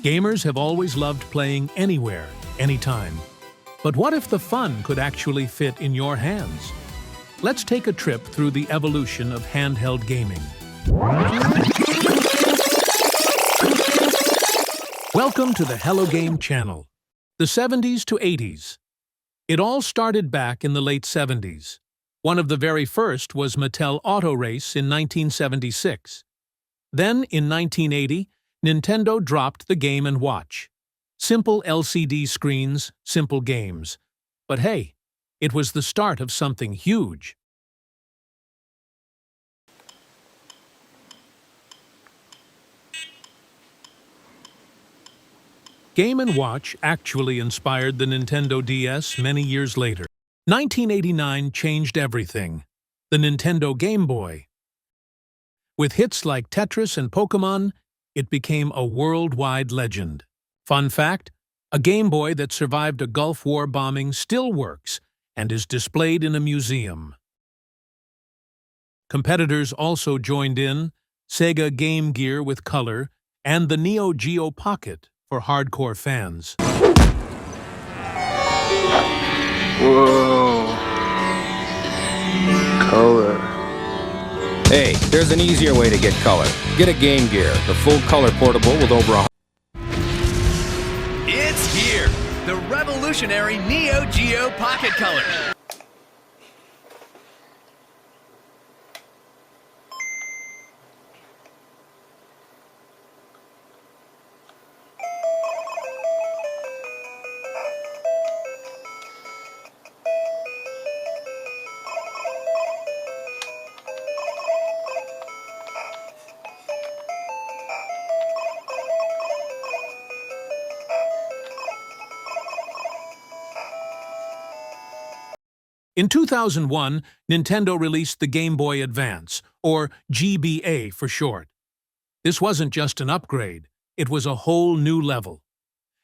Gamers have always loved playing anywhere, anytime. But what if the fun could actually fit in your hands? Let's take a trip through the evolution of handheld gaming. Welcome to the Hello Game channel. The 70s to 80s. It all started back in the late 70s. One of the very first was Mattel Auto Race in 1976. Then, in 1980, Nintendo dropped the Game & Watch. Simple LCD screens, simple games. But hey, it was the start of something huge. Game & Watch actually inspired the Nintendo DS many years later. 1989 changed everything. The Nintendo Game Boy. With hits like Tetris and Pokémon, it became a worldwide legend. Fun fact, a Game Boy that survived a Gulf War bombing still works and is displayed in a museum. Competitors also joined in, Sega Game Gear with color, and the Neo Geo Pocket for hardcore fans. Whoa. Color. Hey, there's an easier way to get color. Get a Game Gear, the full color portable with over a... It's here! The revolutionary Neo Geo Pocket Color! In 2001, Nintendo released the Game Boy Advance, or GBA for short. This wasn't just an upgrade, it was a whole new level.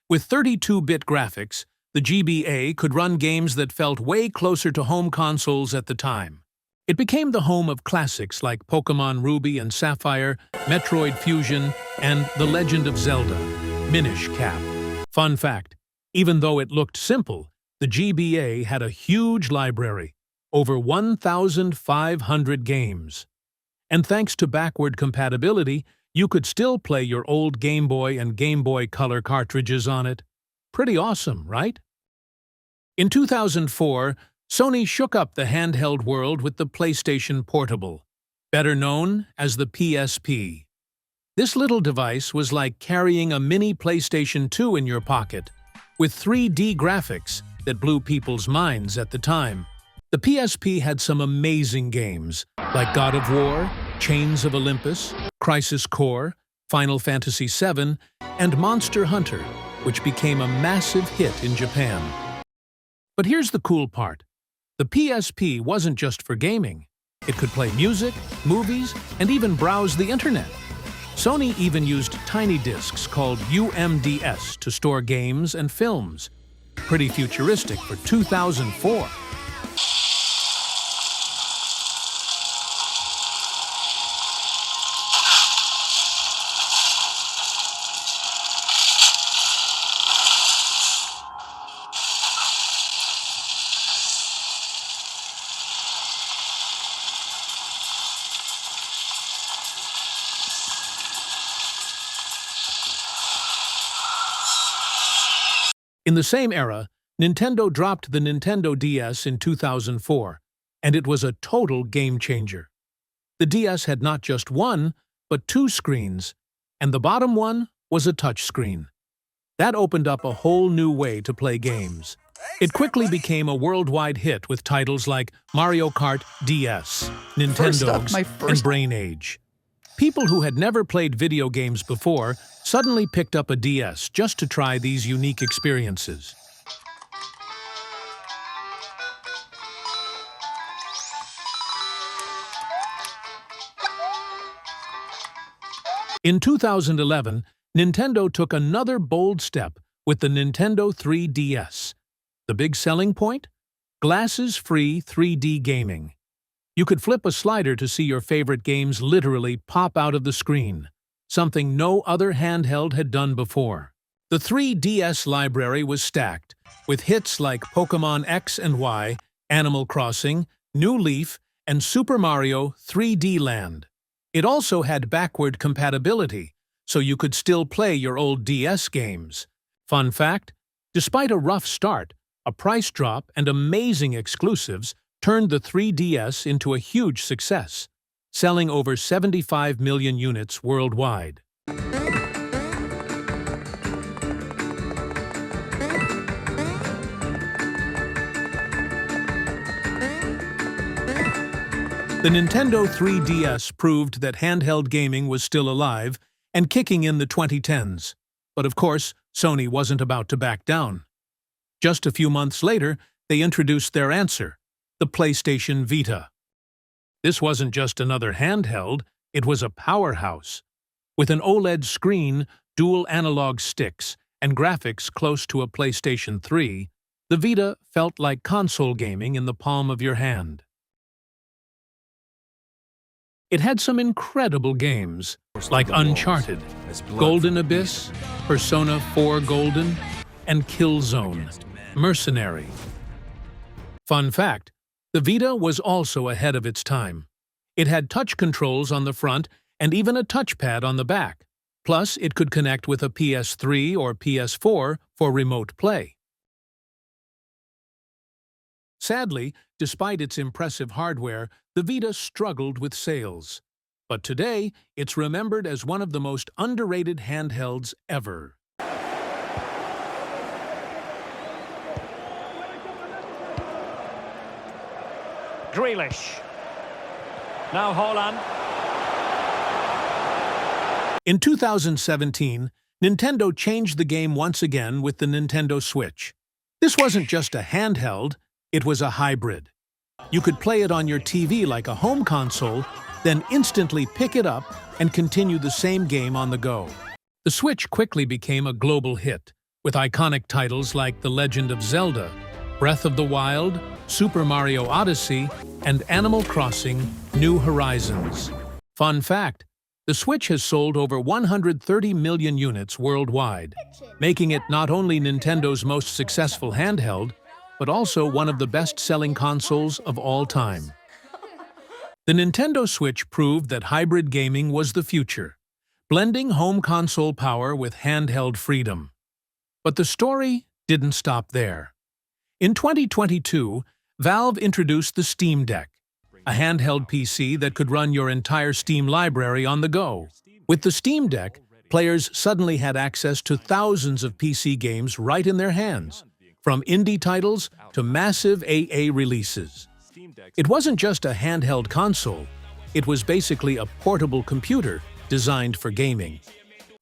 With 32-bit graphics, the GBA could run games that felt way closer to home consoles at the time. It became the home of classics like Pokémon Ruby and Sapphire, Metroid Fusion, and The Legend of Zelda, Minish Cap. Fun fact, even though it looked simple, the GBA had a huge library, over 1,500 games. And thanks to backward compatibility, you could still play your old Game Boy and Game Boy Color cartridges on it. Pretty awesome, right? In 2004, Sony shook up the handheld world with the PlayStation Portable, better known as the PSP. This little device was like carrying a mini PlayStation 2 in your pocket, with 3D graphics that blew people's minds at the time. The PSP had some amazing games, like God of War, Chains of Olympus, Crisis Core, Final Fantasy VII, and Monster Hunter, which became a massive hit in Japan. But here's the cool part. The PSP wasn't just for gaming. It could play music, movies, and even browse the internet. Sony even used tiny discs called UMDS to store games and films. Pretty futuristic for 2004. In the same era, Nintendo dropped the Nintendo DS in 2004, and it was a total game-changer. The DS had not just one, but two screens, and the bottom one was a touchscreen. That opened up a whole new way to play games. It quickly became a worldwide hit with titles like Mario Kart DS, Nintendogs, and Brain Age. People who had never played video games before suddenly picked up a DS just to try these unique experiences. In 2011, Nintendo took another bold step with the Nintendo 3DS. The big selling point? Glasses-free 3D gaming. You could flip a slider to see your favorite games literally pop out of the screen. something no other handheld had done before. The 3DS library was stacked, with hits like Pokémon X and Y, Animal Crossing, New Leaf, and Super Mario 3D Land. It also had backward compatibility, so you could still play your old DS games. Fun fact, despite a rough start, a price drop and amazing exclusives turned the 3DS into a huge success, selling over 75 million units worldwide. The Nintendo 3DS proved that handheld gaming was still alive and kicking in the 2010s. But of course, Sony wasn't about to back down. Just a few months later, they introduced their answer, the PlayStation Vita. This wasn't just another handheld, it was a powerhouse. With an OLED screen, dual analog sticks, and graphics close to a PlayStation 3, the Vita felt like console gaming in the palm of your hand. It had some incredible games, like Uncharted, Golden Abyss, Persona 4 Golden, and Killzone, Mercenary. Fun fact, the Vita was also ahead of its time. It had touch controls on the front and even a touchpad on the back. Plus, it could connect with a PS3 or PS4 for remote play. Sadly, despite its impressive hardware, the Vita struggled with sales. But today, it's remembered as one of the most underrated handhelds ever. Grealish. Now Haaland. In 2017, Nintendo changed the game once again with the Nintendo Switch. This wasn't just a handheld, it was a hybrid. You could play it on your TV like a home console, then instantly pick it up and continue the same game on the go. The Switch quickly became a global hit, with iconic titles like The Legend of Zelda, Breath of the Wild, Super Mario Odyssey, and Animal Crossing: New Horizons. Fun fact, the Switch has sold over 130 million units worldwide, making it not only Nintendo's most successful handheld, but also one of the best-selling consoles of all time. The Nintendo Switch proved that hybrid gaming was the future, blending home console power with handheld freedom. But the story didn't stop there. In 2022, Valve introduced the Steam Deck, a handheld PC that could run your entire Steam library on the go. With the Steam Deck, players suddenly had access to thousands of PC games right in their hands, from indie titles to massive AA releases. It wasn't just a handheld console, it was basically a portable computer designed for gaming.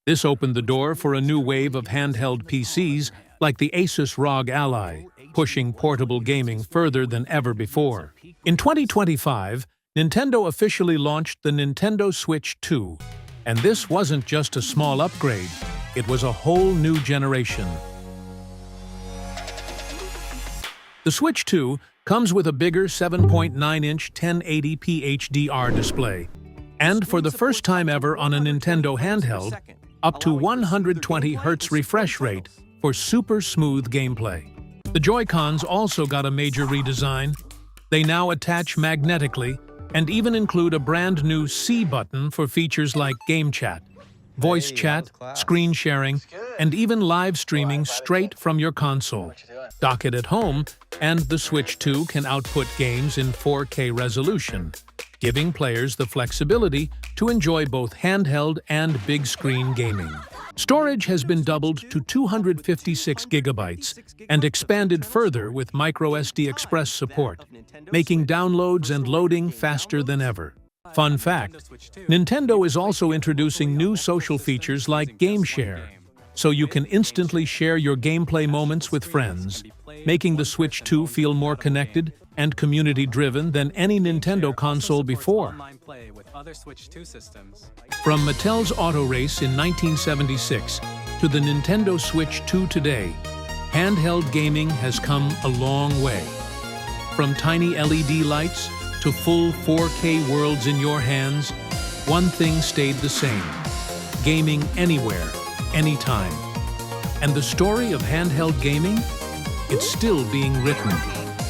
This opened the door for a new wave of handheld PCs like the Asus ROG Ally, pushing portable gaming further than ever before. In 2025, Nintendo officially launched the Nintendo Switch 2, and this wasn't just a small upgrade, it was a whole new generation. The Switch 2 comes with a bigger 7.9-inch 1080p HDR display, and for the first time ever on a Nintendo handheld, up to 120Hz refresh rate for super smooth gameplay. The Joy-Cons also got a major redesign. They now attach magnetically and even include a brand new C button for features like game chat, voice chat, screen sharing, and even live streaming straight from your console. Dock it at home, and the Switch 2 can output games in 4K resolution, giving players the flexibility to enjoy both handheld and big-screen gaming. Storage has been doubled to 256 gigabytes and expanded further with microSD Express support, making downloads and loading faster than ever. Fun fact, Nintendo is also introducing new social features like Game Share, so you can instantly share your gameplay moments with friends, making the Switch 2 feel more connected and community-driven than any Nintendo console before. From Mattel's Auto Race in 1976 to the Nintendo Switch 2 today, handheld gaming has come a long way. From tiny LED lights to full 4K worlds in your hands, one thing stayed the same: gaming anywhere, anytime. And the story of handheld gaming? It's still being written.